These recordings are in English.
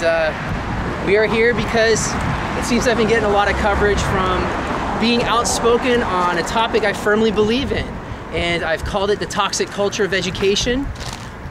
and we are here because it seems I've been getting a lot of coverage from being outspoken on a topic I firmly believe in, and I've called it the toxic culture of education.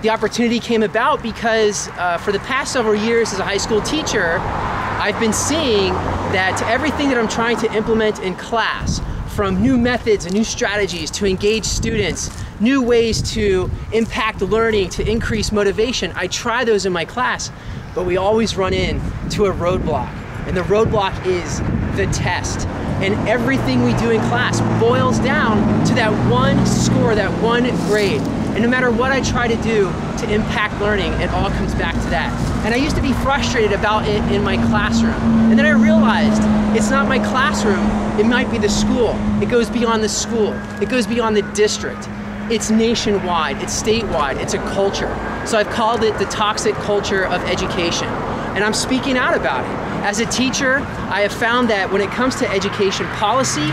The opportunity came about because for the past several years as a high school teacher, I've been seeing that everything that I'm trying to implement in class, from new methods and new strategies to engage students, new ways to impact learning, to increase motivation, I try those in my class, but we always run into a roadblock. And the roadblock is the test. And everything we do in class boils down to that one score, that one grade. And no matter what I try to do to impact learning, it all comes back to that. And I used to be frustrated about it in my classroom. And then I realized it's not my classroom, it might be the school. It goes beyond the school. It goes beyond the district. It's nationwide, it's statewide, it's a culture. So I've called it the toxic culture of education. And I'm speaking out about it. As a teacher, I have found that when it comes to education policy,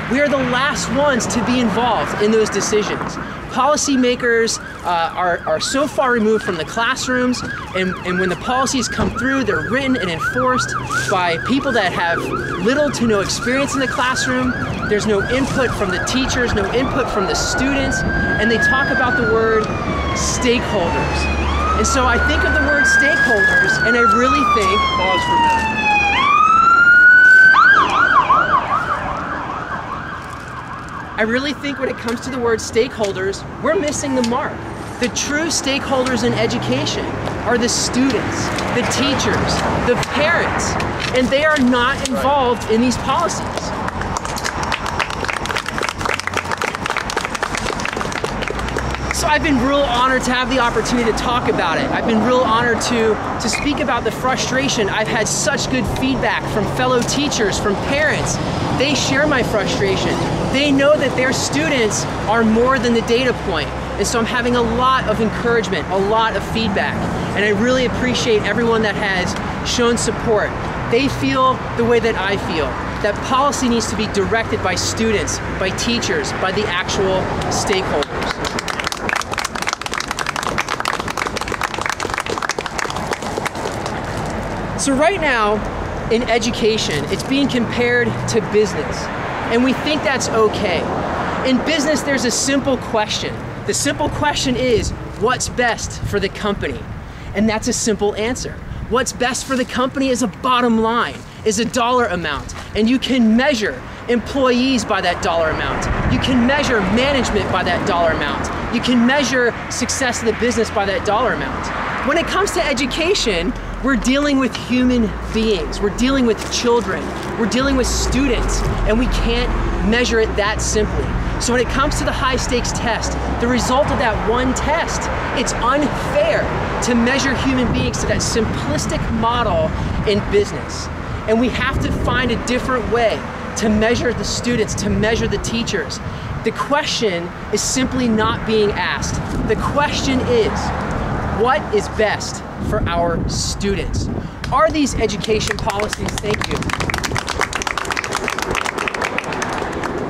we are the last ones to be involved in those decisions. Policymakers are so far removed from the classrooms, and when the policies come through, they're written and enforced by people that have little to no experience in the classroom. There's no input from the teachers, no input from the students, and they talk about the word stakeholders. And so I think of the word stakeholders, and I really think... Pause for a minute. I really think when it comes to the word stakeholders, we're missing the mark. The true stakeholders in education are the students, the teachers, the parents, and they are not involved in these policies. So I've been real honored to have the opportunity to talk about it. I've been real honored to speak about the frustration. I've had such good feedback from fellow teachers, from parents. They share my frustration. They know that their students are more than the data point. And so I'm having a lot of encouragement, a lot of feedback. And I really appreciate everyone that has shown support. They feel the way that I feel, that policy needs to be directed by students, by teachers, by the actual stakeholders. So right now, in education, it's being compared to business, and we think that's okay. In business, there's a simple question. The simple question is, what's best for the company? And that's a simple answer. What's best for the company is a bottom line, is a dollar amount, and you can measure employees by that dollar amount. You can measure management by that dollar amount. You can measure success of the business by that dollar amount. When it comes to education, we're dealing with human beings. We're dealing with children. We're dealing with students, and we can't measure it that simply. So when it comes to the high stakes test, the result of that one test, it's unfair to measure human beings to that simplistic model in business. And we have to find a different way to measure the students, to measure the teachers. The question is simply not being asked. The question is, what is best for our students? Are these education policies, thank you.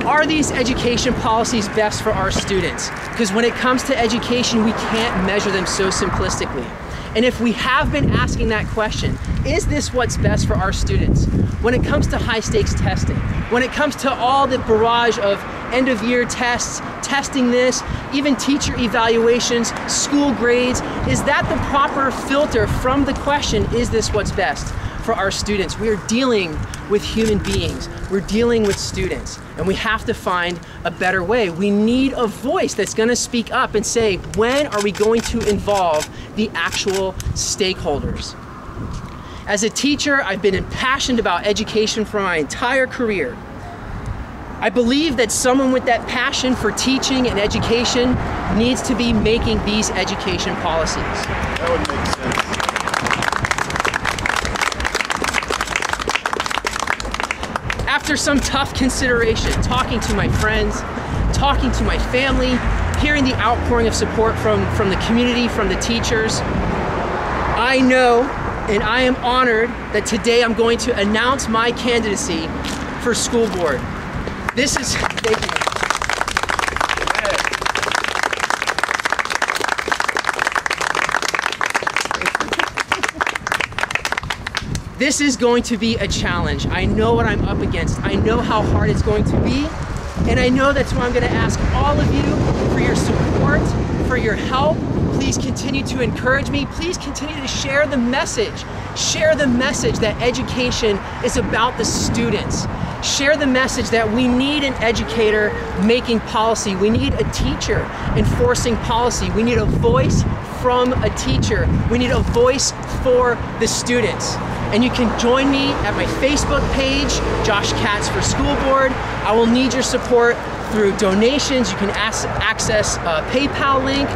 Are these education policies best for our students? Because when it comes to education, we can't measure them so simplistically. And if we have been asking that question, is this what's best for our students? When it comes to high stakes testing, when it comes to all the barrage of end of year tests, testing this, even teacher evaluations, school grades, is that the proper filter from the question, is this what's best for our students? We are dealing with human beings. We're dealing with students, and we have to find a better way. We need a voice that's gonna speak up and say, when are we going to involve the actual stakeholders? As a teacher, I've been impassioned about education for my entire career. I believe that someone with that passion for teaching and education needs to be making these education policies. That would make sense. After some tough consideration, talking to my friends, talking to my family, hearing the outpouring of support from the community, from the teachers, I know and I am honored that today I'm going to announce my candidacy for school board. This is, thank you. This is going to be a challenge. I know what I'm up against. I know how hard it's going to be. And I know that's why I'm going to ask all of you for your support, for your help. Please continue to encourage me. Please continue to share the message. Share the message that education is about the students. Share the message that we need an educator making policy. We need a teacher enforcing policy. We need a voice from a teacher. We need a voice for the students. And you can join me at my Facebook page, Josh Katz for School Board. I will need your support through donations. You can access a PayPal link.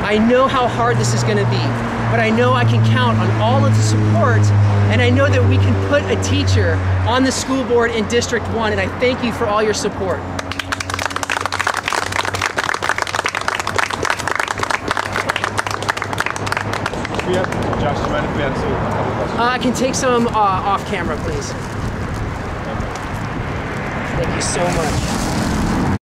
I know how hard this is gonna be, but I know I can count on all of the support, and I know that we can put a teacher on the school board in District 1, and I thank you for all your support. Josh, do you mind if we answer a couple questions? I can take some off camera, please. Thank you so much.